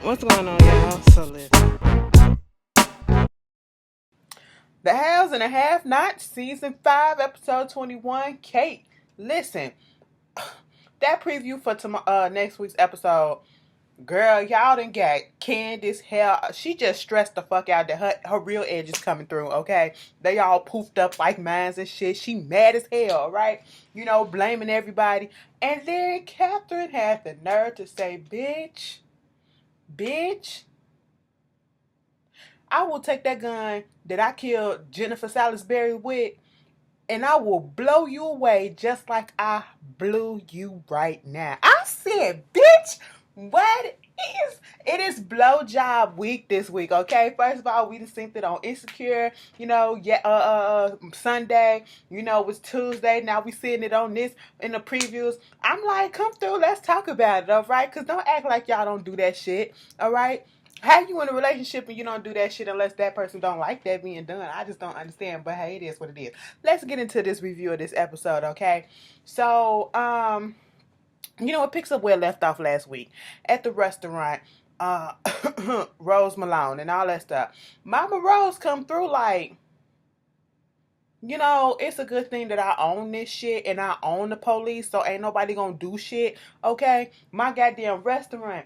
What's going on, y'all? So listen. The Halves and a Half Nots, Season 5, Episode 21. Kate, listen. That preview for next week's episode, girl, y'all done got Candice hell. She just stressed the fuck out that her real edge is coming through, okay? They all poofed up like mines and shit. She mad as hell, right? Blaming everybody. And then Katherine had the nerve to say, bitch, I will take that gun that I killed Jennifer Salisbury with, and I will blow you away just like I blew you right now. I said, bitch, what is it is blowjob week this week, okay? First of all, we just synced it on Insecure, Sunday, it was Tuesday. Now we seeing it on this in the previews. I'm like, come through, let's talk about it, all right? Because don't act like y'all don't do that shit, all right? How you in a relationship and you don't do that shit unless that person don't like that being done? I just don't understand. But hey, it is what it is. Let's get into this review of this episode, okay? So, it picks up where it left off last week at the restaurant. Uh, Rose Malone and all that stuff. Mama Rose come through like, it's a good thing that I own this shit and I own the police, so ain't nobody gonna do shit, okay? My goddamn restaurant.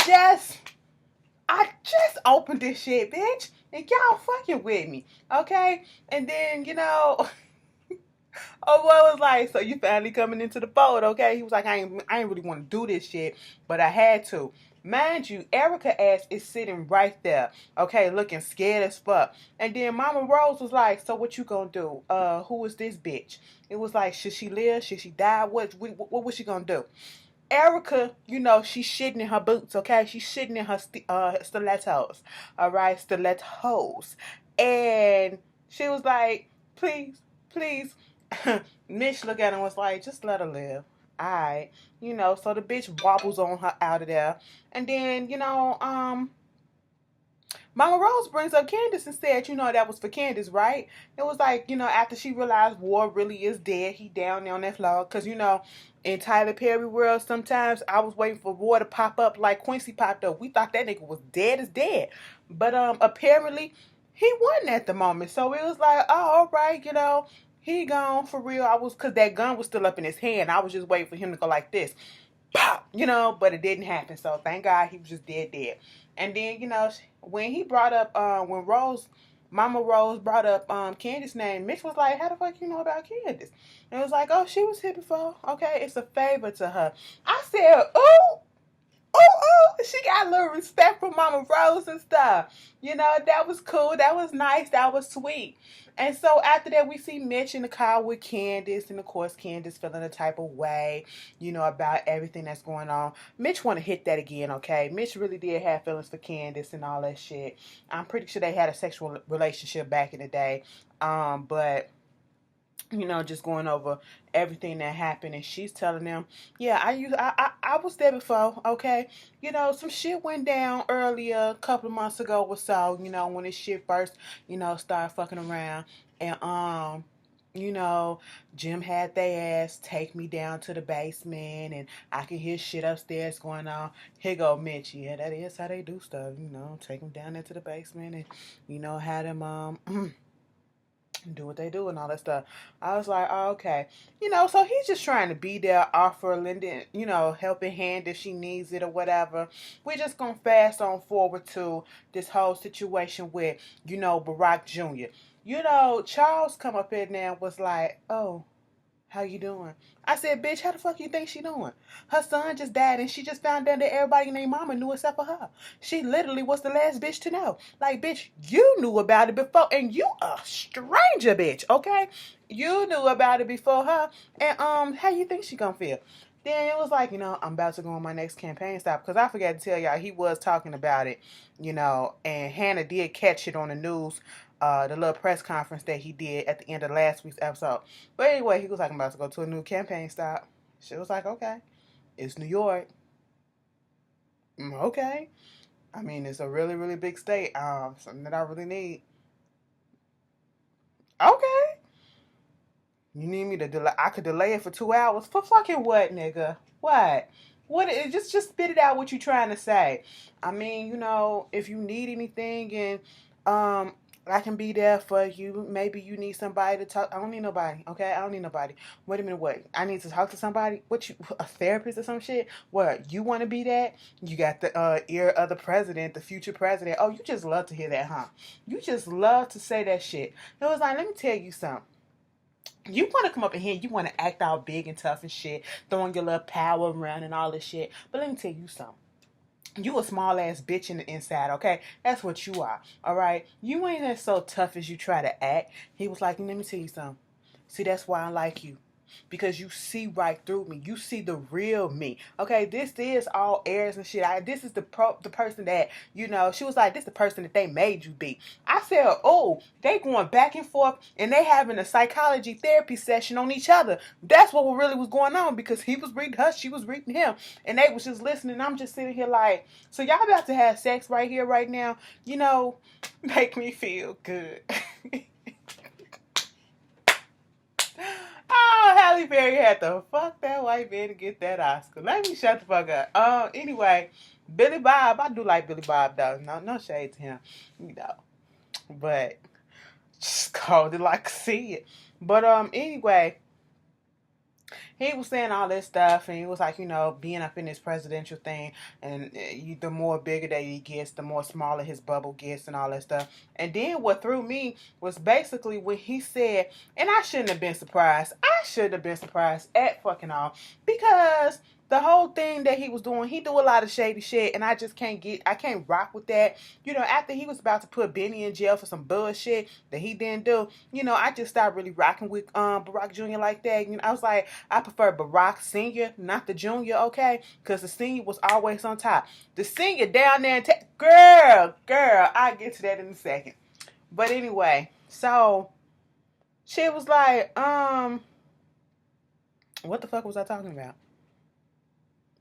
Just I just opened this shit, bitch. And y'all fucking with me. Okay? And then, oh boy was like, so you finally coming into the fold, okay? He was like, I ain't really want to do this shit, but I had to. Mind you, Erika ass is sitting right there, okay, looking scared as fuck. And then Mama Rose was like, so what you gonna do? Who is this bitch? It was like, should she live? Should she die? What was she gonna do? Erika, she's shitting in her boots, okay? She's shitting in her stilettos, all right? Stilettos. And she was like, please. Mitch looked at her and was like, just let her live. All right. So the bitch wobbles on her out of there. And then, Mama Rose brings up Candice and said, that was for Candice, right? It was like, after she realized War really is dead, he down there on that floor. Because, in Tyler Perry world, sometimes I was waiting for War to pop up like Quincy popped up. We thought that nigga was dead as dead. But apparently he wasn't at the moment. So it was like, oh, all right, he gone for real. Because that gun was still up in his hand. I was just waiting for him to go like this. Pop, but it didn't happen. So thank God he was just dead. And then, when he brought up, Mama Rose brought up Candice's name, Mitch was like, how the fuck you know about Candice? And it was like, oh, she was here before. Okay, it's a favor to her. I said, ooh, she got a little respect for Mama Rose and stuff. That was cool. That was nice. That was sweet. And so after that, we see Mitch in the car with Candice. And of course, Candice feeling a type of way, about everything that's going on. Mitch want to hit that again, okay? Mitch really did have feelings for Candice and all that shit. I'm pretty sure they had a sexual relationship back in the day. But just going over everything that happened, and she's telling them, yeah, I was there before, okay? Some shit went down earlier, a couple of months ago or so, when this shit first, started fucking around, and Jim had their ass take me down to the basement, and I can hear shit upstairs going on. Here go Mitch, yeah, that is how they do stuff, take them down into the basement, and had them do what they do and all that stuff. I was like, oh, okay. So he's just trying to be there, offer Linda, helping hand if she needs it or whatever. We're just going to fast on forward to this whole situation with, Barack Jr. Charles come up in there and was like, oh, how you doing? I said, bitch, how the fuck you think she doing? Her son just died and she just found out that everybody named Mama knew except for her. She literally was the last bitch to know. Like, bitch, you knew about it before, and you a stranger, bitch, okay? You knew about it before her, and how you think she gonna feel? Then it was like, I'm about to go on my next campaign stop, because I forgot to tell y'all, he was talking about it, and Hannah did catch it on the news, the little press conference that he did at the end of last week's episode. But anyway, he was like, I'm about to go to a new campaign stop. She was like, okay, it's New York. Okay. I mean, it's a really, really big state. Something that I really need. Okay. You need me to delay? I could delay it for 2 hours. For fucking what, nigga? What? What is just spit it out what you trying to say. I mean, if you need anything and I can be there for you. Maybe you need somebody to talk. I don't need nobody, okay? I don't need nobody. Wait a minute, what? I need to talk to somebody? What, you, a therapist or some shit? What, you want to be that? You got the ear of the president, the future president. Oh, you just love to hear that, huh? You just love to say that shit. It was like, let me tell you something. You want to come up in here, you want to act all big and tough and shit, throwing your little power around and all this shit. But let me tell you something. You a small ass bitch in the inside, okay? That's what you are, all right? You ain't as so tough as you try to act. He was like, let me tell you something. See, that's why I like you. Because you see right through me. You see the real me. Okay, this is all airs and shit. This is the person that, she was like, this is the person that they made you be. I said, oh, they going back and forth and they having a psychology therapy session on each other. That's what really was going on because he was reading her, she was reading him. And they was just listening. I'm just sitting here like, so y'all about to have sex right here, right now? Make me feel good. Oh, Halle Berry had to fuck that white man to get that Oscar. Let me shut the fuck up. Anyway, Billy Bob, I do like Billy Bob though. No shade to him, but just called it like I see it. But anyway, he was saying all this stuff, and he was like, being up in this presidential thing, and the more bigger that he gets, the more smaller his bubble gets, and all that stuff. And then what threw me was basically when he said, and I shouldn't have been surprised. I shouldn't have been surprised at fucking all, because the whole thing that he was doing, he do a lot of shady shit, and I can't rock with that. After he was about to put Benny in jail for some bullshit that he didn't do, I just started really rocking with Barack Jr. like that. I was like, I prefer Barack Sr., not the Jr., okay? Because the Senior was always on top. The Senior down there, girl, I'll get to that in a second. But anyway, so she was like, what the fuck was I talking about?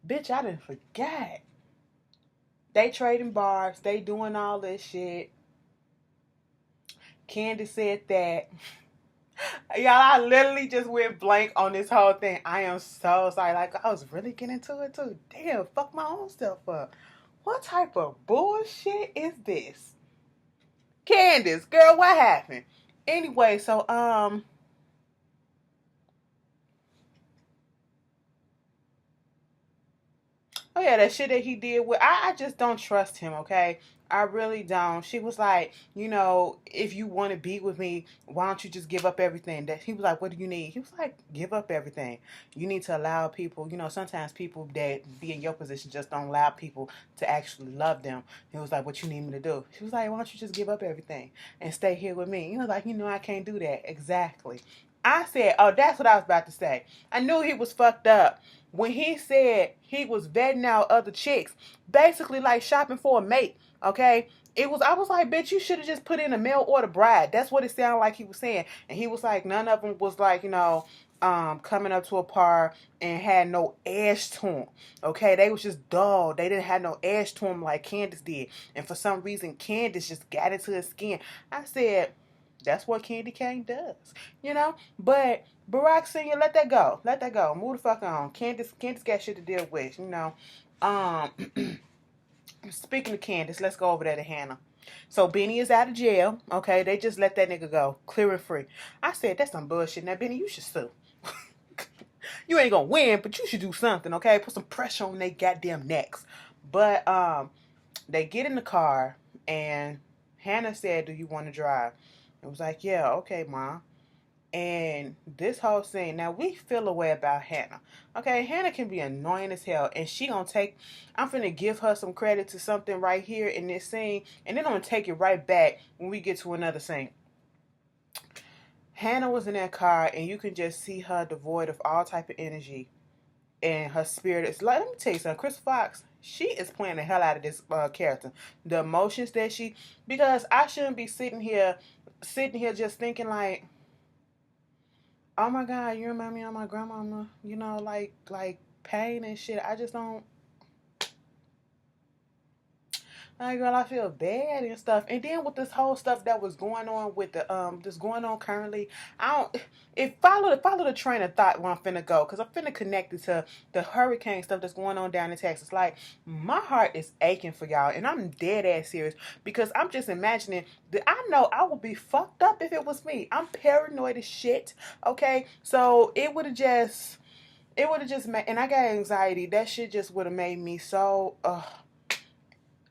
Bitch, I didn't forget. They trading barbs. They doing all this shit. Candice said that. Y'all, I literally just went blank on this whole thing. I am so sorry. Like, I was really getting into it too. Damn, fuck my own self up. What type of bullshit is this? Candice, girl, what happened? Anyway, so, oh yeah, that shit that he did with I just don't trust him, okay? I really don't. She was like, if you want to be with me, why don't you just give up everything? That he was like, what do you need? He was like, give up everything. You need to allow people, sometimes people that be in your position just don't allow people to actually love them. He was like, what you need me to do? She was like, why don't you just give up everything and stay here with me? Like, I can't do that. Exactly. I said, oh, that's what I was about to say. I knew he was fucked up when he said he was vetting out other chicks, basically like shopping for a mate, okay? I was like, bitch, you should have just put in a mail order bride. That's what it sounded like he was saying. And he was like, none of them was like, coming up to a par and had no edge to them, okay? They was just dull. They didn't have no edge to them like Candice did. And for some reason, Candice just got into his skin. I said, that's what Candy Cane does, But Barack Sr., let that go. Let that go. Move the fuck on. Candice got shit to deal with, Um, Speaking of Candice, let's go over there to Hannah. So Benny is out of jail, okay? They just let that nigga go, clear and free. I said, that's some bullshit. Now, Benny, you should sue. You ain't gonna win, but you should do something, okay? Put some pressure on their goddamn necks. But they get in the car, and Hannah said, do you want to drive? It was like, yeah, okay, Mom. And this whole scene, now we feel a way about Hannah. Okay, Hannah can be annoying as hell, and I'm finna give her some credit to something right here in this scene, and then I'm gonna take it right back when we get to another scene. Hannah was in that car, and you can just see her devoid of all type of energy, and her spirit is like, let me tell you something, Chris Fox, she is playing the hell out of this character. The emotions that because I shouldn't be sitting here just thinking like, oh my God, you remind me of my grandmama, like pain and shit. I just don't. Like, girl, I feel bad and stuff. And then with this whole stuff that was going on with the just going on currently, I don't it follow the train of thought where I'm finna go, because I'm finna connect it to the hurricane stuff that's going on down in Texas. Like, my heart is aching for y'all, and I'm dead ass serious, because I'm just imagining that I know I would be fucked up if it was me. I'm paranoid as shit. Okay, so it would have just made, and I got anxiety. That shit just would have made me so.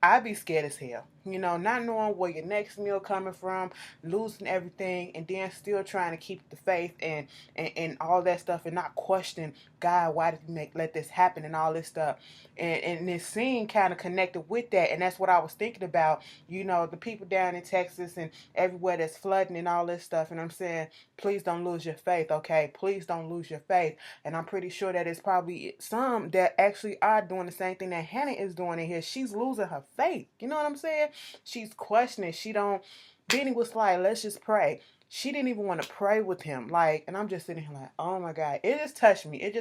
I'd be scared as hell. Not knowing where your next meal coming from, losing everything, and then still trying to keep the faith and all that stuff, and not question God, why did you let this happen, and all this stuff. And this scene kind of connected with that, and that's what I was thinking about. The people down in Texas and everywhere that's flooding and all this stuff. And I'm saying, please don't lose your faith, okay? Please don't lose your faith. And I'm pretty sure that it's probably some that actually are doing the same thing that Hannah is doing in here. She's losing her faith. You know what I'm saying? She's questioning. Benny was like, let's just pray. She didn't even want to pray with him. Like, and I'm just sitting here like, oh my God. It just touched me. It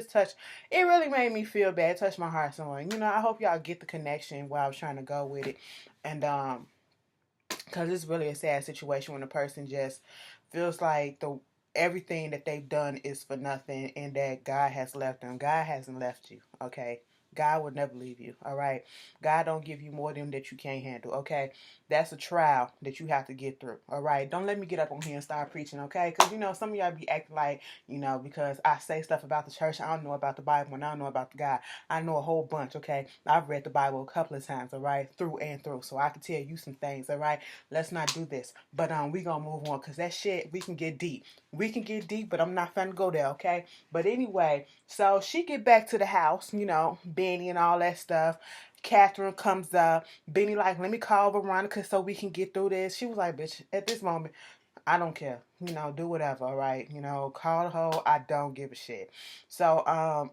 really made me feel bad. It touched my heart somewhere. I hope y'all get the connection where I was trying to go with it. And, because it's really a sad situation when a person just feels like everything that they've done is for nothing, and that God has left them. God hasn't left you, okay? God will never leave you, all right? God don't give you more than that you can't handle, okay? That's a trial that you have to get through, all right? Don't let me get up on here and start preaching, okay? Because, some of y'all be acting like, because I say stuff about the church, I don't know about the Bible, and I don't know about the God. I know a whole bunch, okay? I've read the Bible a couple of times, all right? Through and through, so I can tell you some things, all right? Let's not do this. But we gonna move on, because that shit, we can get deep. We can get deep, but I'm not finna go there, okay? But anyway, so she get back to the house, Benny and all that stuff. Katherine comes up. Benny like, let me call Veronica so we can get through this. She was like, bitch, at this moment, I don't care. Do whatever, all right? Call the hoe. I don't give a shit. So,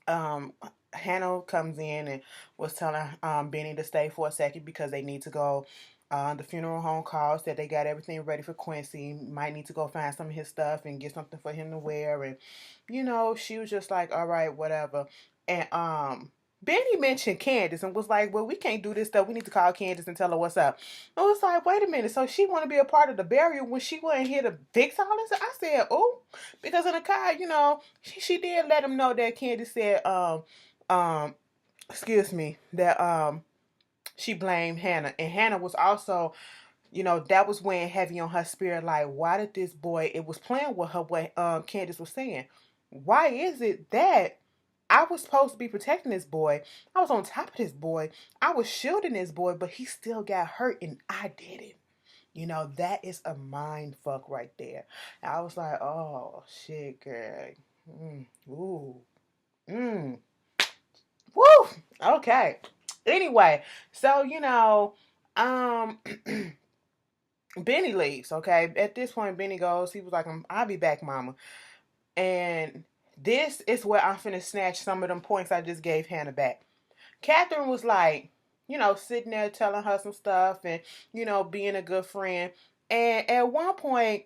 um, Hannah comes in and was telling Benny to stay for a second because they need to go. The funeral home calls that they got everything ready for Quincy. Might need to go find some of his stuff and get something for him to wear. And she was just like, all right, whatever. And Benny mentioned Candice and was like, well, we can't do this stuff. We need to call Candice and tell her what's up. I was like, wait a minute. So she want to be a part of the burial when she wasn't here to fix all this? I said, oh, because in the car, she did let him know that Candice said, excuse me, that she blamed Hannah. And Hannah was also, that was weighing heavy on her spirit. Like, why did this boy, it was playing with her what Candice was saying. Why is it that I was supposed to be protecting this boy? I was on top of this boy. I was shielding this boy, but he still got hurt and I didn't. That is a mind fuck right there. And I was like, oh, shit, girl. Ooh. Woo! Okay. Anyway, so, Benny leaves, okay? At this point, Benny goes, he was like, I'll be back, mama. And this is where I'm finna snatch some of them points I just gave Hannah back. Katherine was like, sitting there telling her some stuff and, being a good friend. And at one point,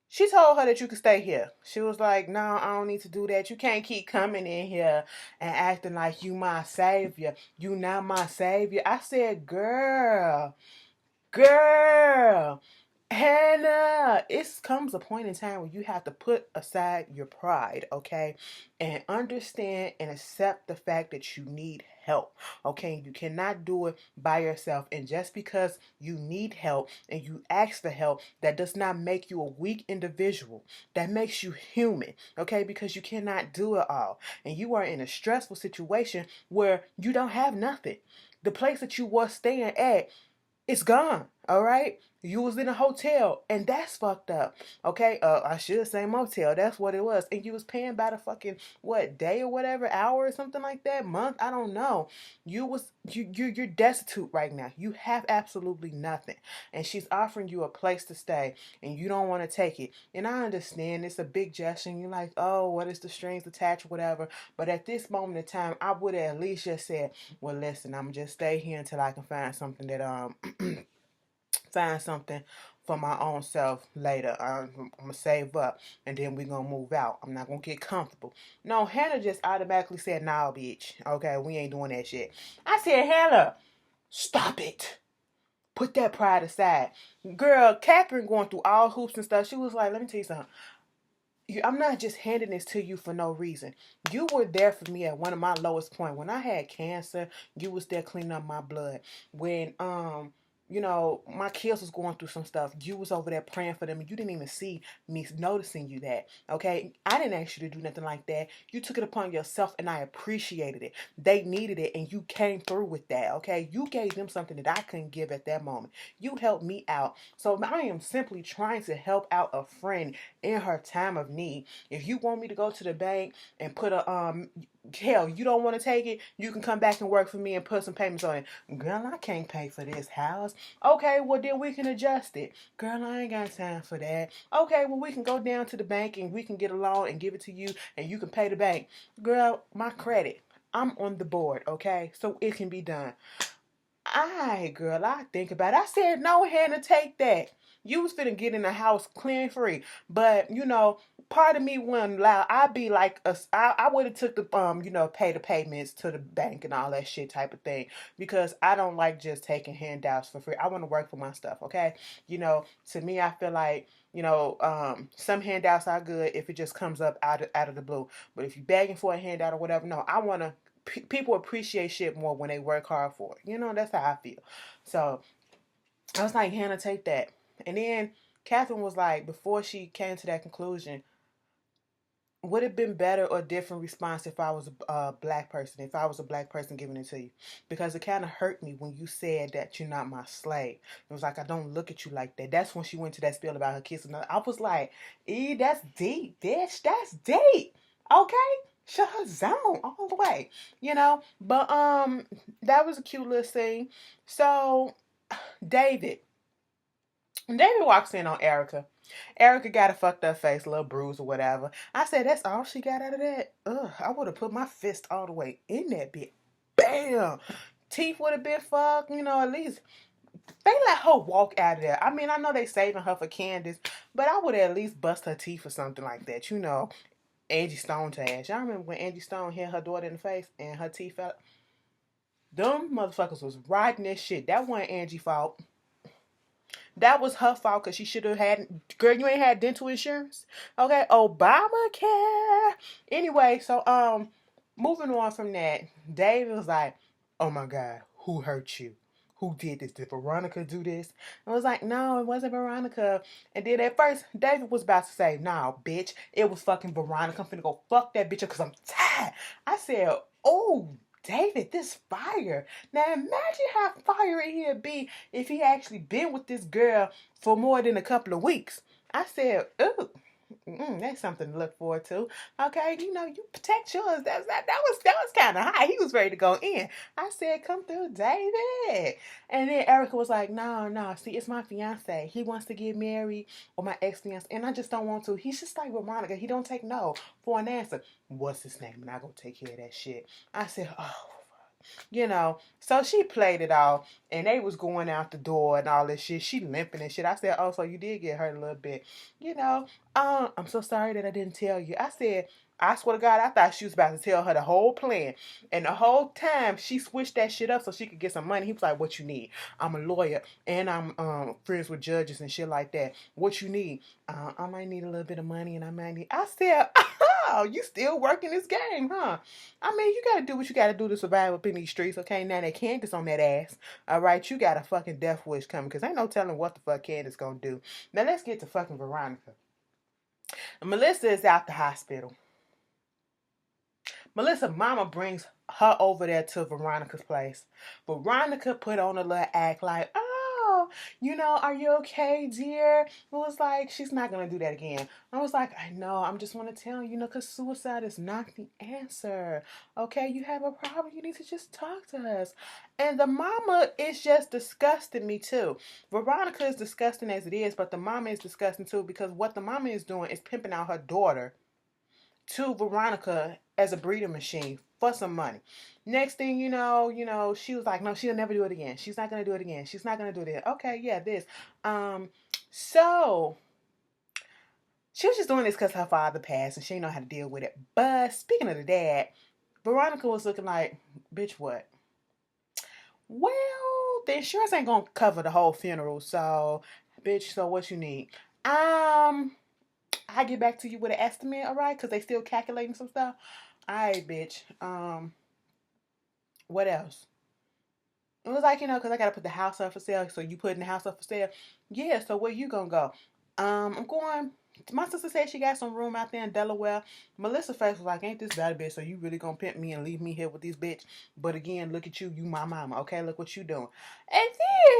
she told her that you could stay here. She was like, no, I don't need to do that. You can't keep coming in here and acting like you my savior. You not my savior. I said, girl, Hannah, it comes a point in time where you have to put aside your pride, okay? And understand and accept the fact that you need help, okay? You cannot do it by yourself. And just because you need help and you ask for help, that does not make you a weak individual. That makes you human, okay? Because you cannot do it all. And you are in a stressful situation where you don't have nothing. The place that you were staying at, it's gone, all right? You was in a hotel, and that's fucked up, okay? I should say motel. That's what it was. And you was paying by the fucking, day or whatever, hour or something like that, month, I don't know. You're destitute right now. You have absolutely nothing. And she's offering you a place to stay, and you don't want to take it. And I understand it's a big gesture, and you're like, oh, what is the strings attached, whatever. But at this moment in time, I would have at least just said, well, listen, I'm just stay here until I can find something that, find something for my own self later. I'm going to save up and then we're going to move out. I'm not going to get comfortable. No, Hannah just automatically said, nah, bitch. Okay, we ain't doing that shit. I said, Hannah, Stop it. Put that pride aside. Girl, Katherine going through all hoops and stuff. She was like, let me tell you something. I'm not just handing this to you for no reason. You were there for me at one of my lowest points. When I had cancer, you was there cleaning up my blood. When my kids was going through some stuff, you was over there praying for them, and you didn't even see me noticing you that. Okay, I didn't ask you to do nothing like that. You took it upon yourself, and I appreciated it. They needed it, and you came through with that. Okay, you gave them something that I couldn't give at that moment. You helped me out. So I am simply trying to help out a friend in her time of need. If you want me to go to the bank and put a hell, you don't want to take it, you can come back and work for me and put some payments on it. Girl, I can't pay for this house. Okay, well then we can adjust it. Girl, I ain't got time for that. Okay, well we can go down to the bank and we can get a loan and give it to you and you can pay the bank. Girl, my credit, I'm on the board, okay? So it can be done. Girl, I think about it. I said, no, Hannah, take that. You was finna get in the house clean free. But, part of me wouldn't allow. I'd be like, I would have took the, pay the payments to the bank and all that shit type of thing. Because I don't like just taking handouts for free. I want to work for my stuff, okay? To me, I feel like, some handouts are good if it just comes up out of the blue. But if you're begging for a handout or whatever, no, I want to people appreciate shit more when they work hard for it. That's how I feel. So I was like, Hannah, take that. And then Katherine was like, before she came to that conclusion, would it have been better or different response if I was a black person, if I was a black person giving it to you? Because it kind of hurt me when you said that you're not my slave. It was like, I don't look at you like that. That's when she went to that spiel about her kiss. And I was like, that's deep, bitch. That's deep. Okay? Shut her zone all the way, But that was a cute little scene. So David walks in on Erika. Erika got a fucked up face, a little bruise or whatever. I said, that's all she got out of that? Ugh, I would have put my fist all the way in that bitch. Bam! Teeth would have been fucked, at least. They let her walk out of there. I mean, I know they saving her for Candice, but I would at least bust her teeth or something like that, Angie Stone to ass. Y'all remember when Angie Stone hit her daughter in the face and her teeth fell? Them motherfuckers was riding that shit. That wasn't Angie's fault. That was her fault because she should have had... Girl, you ain't had dental insurance? Okay, Obamacare. Anyway, so, moving on from that, David was like, oh my God, who hurt you? Who did this? Did Veronica do this? I was like, no, it wasn't Veronica. And then at first, David was about to say, nah, bitch, it was fucking Veronica. I'm finna go fuck that bitch because I'm tired. I said, oh, David, this fire. Now imagine how fiery he'd be if he actually been with this girl for more than a couple of weeks. I said, ooh. That's something to look forward to. Okay, you protect yours. That was kind of high. He was ready to go in. I said, "Come through, David." And then Erika was like, "No. See, it's my fiance. He wants to get married, or my ex-fiance, and I just don't want to. He's just like Veronica. He don't take no for an answer. What's his name? And I go take care of that shit." I said, "Oh." So she played it off, and they was going out the door and all this shit. She limping and shit. I said, oh, so you did get hurt a little bit. I'm so sorry that I didn't tell you. I said, I swear to God, I thought she was about to tell her the whole plan. And the whole time, she switched that shit up so she could get some money. He was like, what you need? I'm a lawyer, and I'm friends with judges and shit like that. What you need? I might need a little bit of money, and I said, oh, you still working this game, huh? I mean, you got to do what you got to do to survive up in these streets, okay? Now that Candice on that ass, all right? You got a fucking death wish coming because ain't no telling what the fuck Candice gonna do. Now, let's get to fucking Veronica. Melissa is out the hospital. Melissa mama brings her over there to Veronica's place. Veronica put on a little act like, oh, are you okay, dear? It was like, she's not going to do that again. I was like, I know, I'm just want to tell you, because suicide is not the answer. Okay, you have a problem, you need to just talk to us. And the mama is just disgusting me too. Veronica is disgusting as it is, but the mama is disgusting too because what the mama is doing is pimping out her daughter to Veronica as a breeding machine for some money. Next thing you know, she was like, no, she'll never do it again. She's not going to do it again. She's not going to do it. Okay, yeah, this. So she was just doing this because her father passed and she didn't know how to deal with it. But speaking of the dad, Veronica was looking like, bitch, what? Well, the insurance ain't gonna cover the whole funeral. So, bitch, so what you need? I get back to you with an estimate, all right? Because they still calculating some stuff. All right, bitch. What else? It was like, because I got to put the house up for sale. So you putting the house up for sale? Yeah, so where you going to go? I'm going. My sister said she got some room out there in Delaware. Melissa face was like, ain't this bad, bitch? So you really going to pimp me and leave me here with this bitch? But again, look at you. You my mama, okay? Look what you doing. And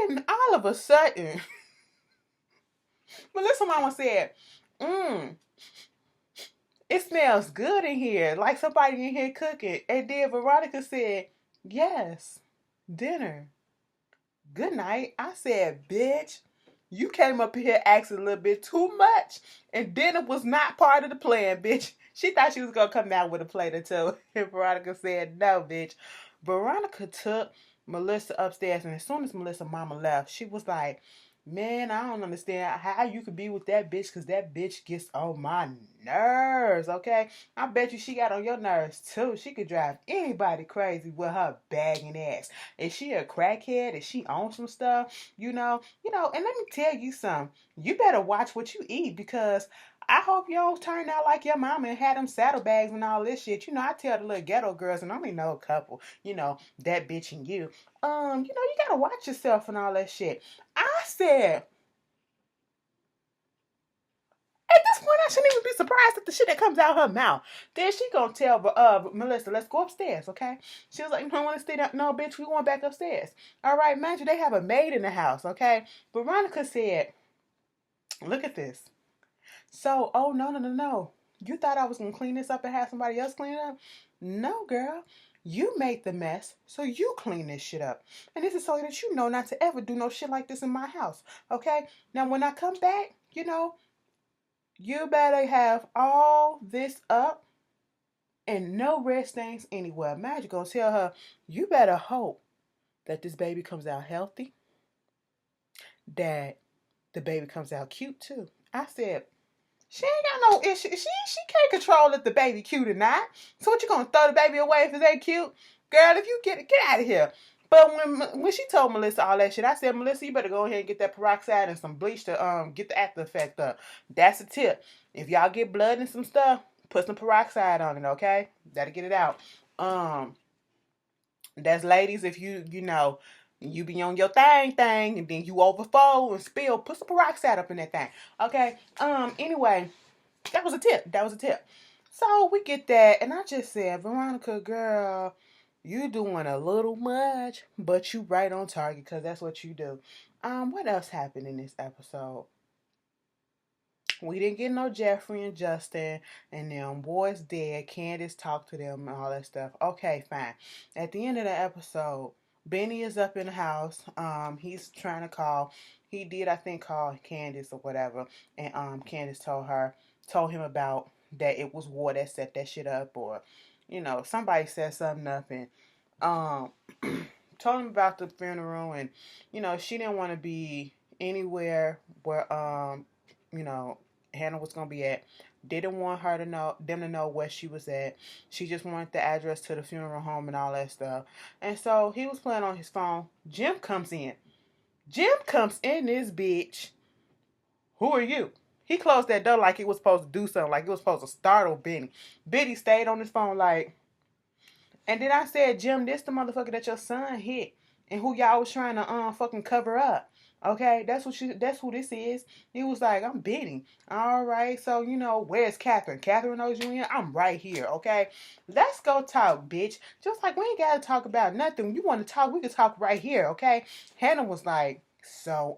then, all of a sudden, Melissa mama said, it smells good in here. Like somebody in here cooking. And then Veronica said, yes, dinner. Good night. I said, bitch, you came up here asking a little bit too much. And dinner was not part of the plan, bitch. She thought she was going to come out with a plate or two. And Veronica said, no, bitch. Veronica took Melissa upstairs. And as soon as Melissa's mama left, she was like, man, I don't understand how you could be with that bitch because that bitch gets on my nerves, okay? I bet you she got on your nerves too. She could drive anybody crazy with her bagging ass. Is she a crackhead? Is she on some stuff? And let me tell you something. You better watch what you eat because I hope you don't turn out like your mama and had them saddlebags and all this shit. I tell the little ghetto girls, and I only know a couple, that bitch and you. You gotta watch yourself and all that shit. I said, at this point, I shouldn't even be surprised at the shit that comes out her mouth. Then she gonna tell Melissa, let's go upstairs, okay? She was like, you don't want to stay down. No, bitch, we going back upstairs. All right, mind you, they have a maid in the house, okay? Veronica said, look at this. So, oh, no. You thought I was gonna clean this up and have somebody else clean it up? No, girl. You made the mess, so you clean this shit up. And this is so that you know not to ever do no shit like this in my house, okay? Now, when I come back, you better have all this up and no red stains anywhere. Magic gonna tell her, you better hope that this baby comes out healthy, that the baby comes out cute too. I said, she ain't got no issue. She can't control if the baby cute or not. So what, you gonna throw the baby away if it ain't cute? Girl, if you get out of here. But when she told Melissa all that shit, I said, Melissa, you better go ahead and get that peroxide and some bleach to get the after effect up. That's a tip. If y'all get blood and some stuff, put some peroxide on it, okay? That'll get it out. That's ladies, if you be on your thing, and then you overflow and spill, put some peroxide up in that thing. Okay. Anyway, that was a tip. So we get that, and I just said, Veronica, girl, you doing a little much, but you right on target, because that's what you do. What else happened in this episode? We didn't get no Jeffrey and Justin, and them boys dead. Candice talked to them and all that stuff. Okay, fine. At the end of the episode, Benny is up in the house. He's trying to call. He did, I think, call Candice or whatever, and Candice told him about that it was War that set that shit up, or somebody set something up, and told him about the funeral, and she didn't want to be anywhere where Hannah was gonna be at. Didn't want them to know where she was at. She just wanted the address to the funeral home and all that stuff. And so he was playing on his phone. Jim comes in this bitch. Who are you? He closed that door like he was supposed to do something, like he was supposed to startle Benny. Benny stayed on his phone like, and then I said, Jim, this the motherfucker that your son hit and who y'all was trying to fucking cover up. Okay, that's who this is. He was like, I'm Benny. All right, so where's Katherine? Katherine knows you in. I'm right here. Okay, let's go talk, bitch. Just like we ain't gotta talk about nothing. When you want to talk, we can talk right here. Okay. Hannah was like, so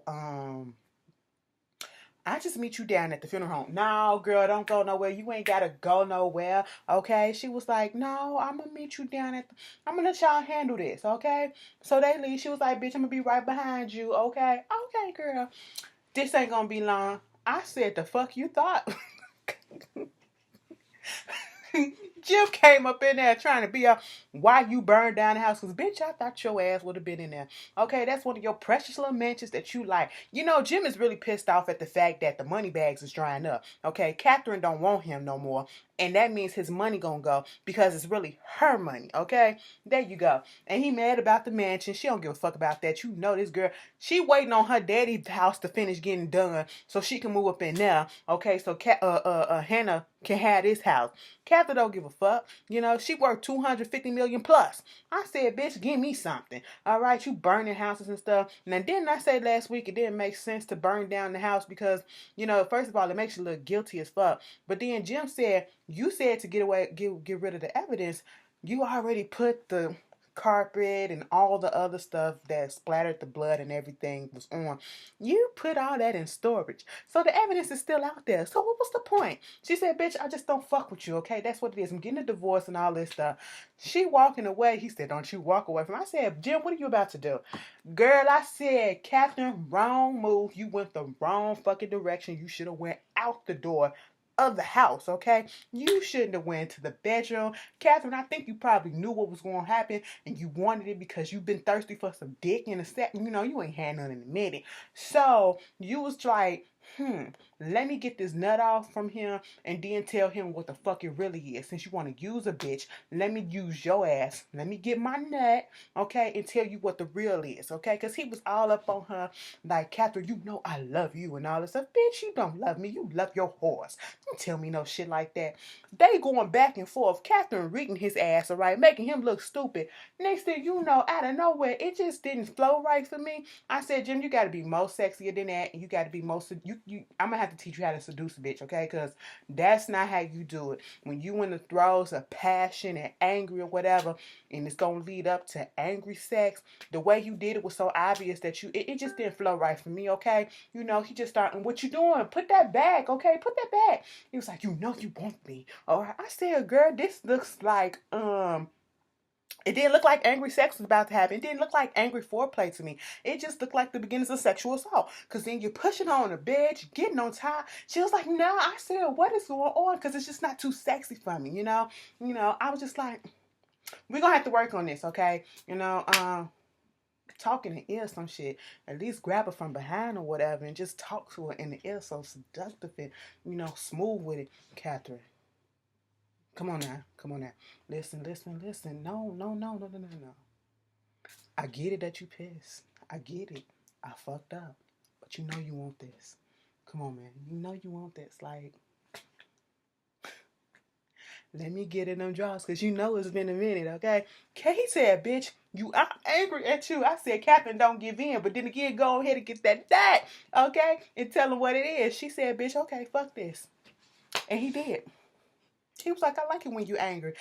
I just meet you down at the funeral home. No, girl, don't go nowhere. You ain't gotta go nowhere. Okay. She was like, no, I'm gonna meet you down I'm gonna let y'all handle this. Okay. So they leave. She was like, bitch, I'm gonna be right behind you. Okay. Okay, girl. This ain't gonna be long. I said, the fuck you thought? Jim came up in there trying to be why you burned down the house. Because, bitch, I thought your ass would have been in there. Okay, that's one of your precious little mentions that you like. Jim is really pissed off at the fact that the money bags is drying up. Okay, Katherine don't want him no more. and that means his money gonna go because it's really her money, okay? There you go. And he mad about the mansion. She don't give a fuck about that. You know this girl, she waiting on her daddy's house to finish getting done so she can move up in there, okay? So Hannah can have this house. Katherine don't give a fuck. You know, she worth 250 million plus. I said, bitch, give me something. All right, you burning houses and stuff. Now, didn't I say last week it didn't make sense to burn down the house because, you know, first of all, it makes you look guilty as fuck. But then Jim said, you said to get rid of the evidence. You already put the carpet and all the other stuff that splattered the blood and everything was on. You put all that in storage. So the evidence is still out there. So what was the point? She said, bitch, I just don't fuck with you, okay? That's what it is. I'm getting a divorce and all this stuff. She walking away. He said, don't you walk away from me. I said, Jim, what are you about to do? Girl, I said, Katherine, wrong move. You went the wrong fucking direction. You should have went out the door of the house, okay? You shouldn't have went to the bedroom. Katherine, I think you probably knew what was going to happen and you wanted it because you've been thirsty for some dick in a second. You know, you ain't had none in a minute. So you was like, let me get this nut off from him and then tell him what the fuck it really is. Since you want to use a bitch, let me use your ass. Let me get my nut, okay, and tell you what the real is, okay? Because he was all up on her like, Katherine, you know I love you and all this stuff. Bitch, you don't love me. You love your horse. Don't tell me no shit like that. They going back and forth. Katherine reading his ass, all right, making him look stupid. Next thing you know, out of nowhere, it just didn't flow right for me. I said, Jim, you got to be more sexier than that, and you got to be most. I'm gonna have to teach you how to seduce a bitch, okay? Because that's not how you do it. When you in the throes of passion and angry or whatever, and it's gonna lead up to angry sex, the way you did it was so obvious that it just didn't flow right for me, okay? You know, he just started, what you doing? Put that back, okay? Put that back. He was like, you know you want me. All right. I said, girl, this looks like, it didn't look like angry sex was about to happen. It didn't look like angry foreplay to me. It just looked like the beginnings of sexual assault. Because then you're pushing on a bed, you're getting on top. She was like, no, I said, what is going on? Because it's just not too sexy for me, you know? You know, I was just like, we're going to have to work on this, okay? You know, talking in the ear some shit. At least grab her from behind or whatever and just talk to her in the ear so seductive and, you know, smooth with it. Katherine. Come on now. Come on now. Listen. No. I get it that you pissed. I get it. I fucked up. But you know you want this. Come on, man. You know you want this. Like, let me get in them draws because you know it's been a minute, okay? He said, bitch, I'm angry at you. I said, Katherine, don't give in. But then again, go ahead and get that, okay? And tell him what it is. She said, bitch, okay, fuck this. And he did. He was like, I like it when you angry.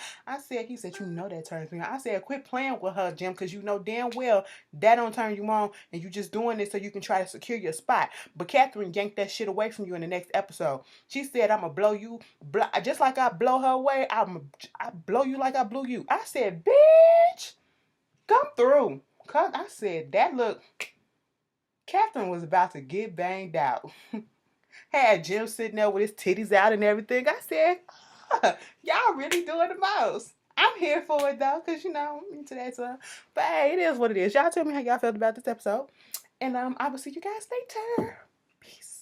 He said, you know that turns me on. I said, quit playing with her, Jim, because you know damn well that don't turn you on, and you just doing this so you can try to secure your spot. But Katherine yanked that shit away from you in the next episode. She said, I'm going to blow you, just like I blow her away, I blow you like I blew you. I said, bitch, come through. Cause I said, that look, Katherine was about to get banged out. Had Jim sitting there with his titties out and everything. I said, y'all really doing the most. I'm here for it though, because you know, I'm into that stuff. But hey, it is what it is. Y'all tell me how y'all felt about this episode. And I will see you guys later. Peace.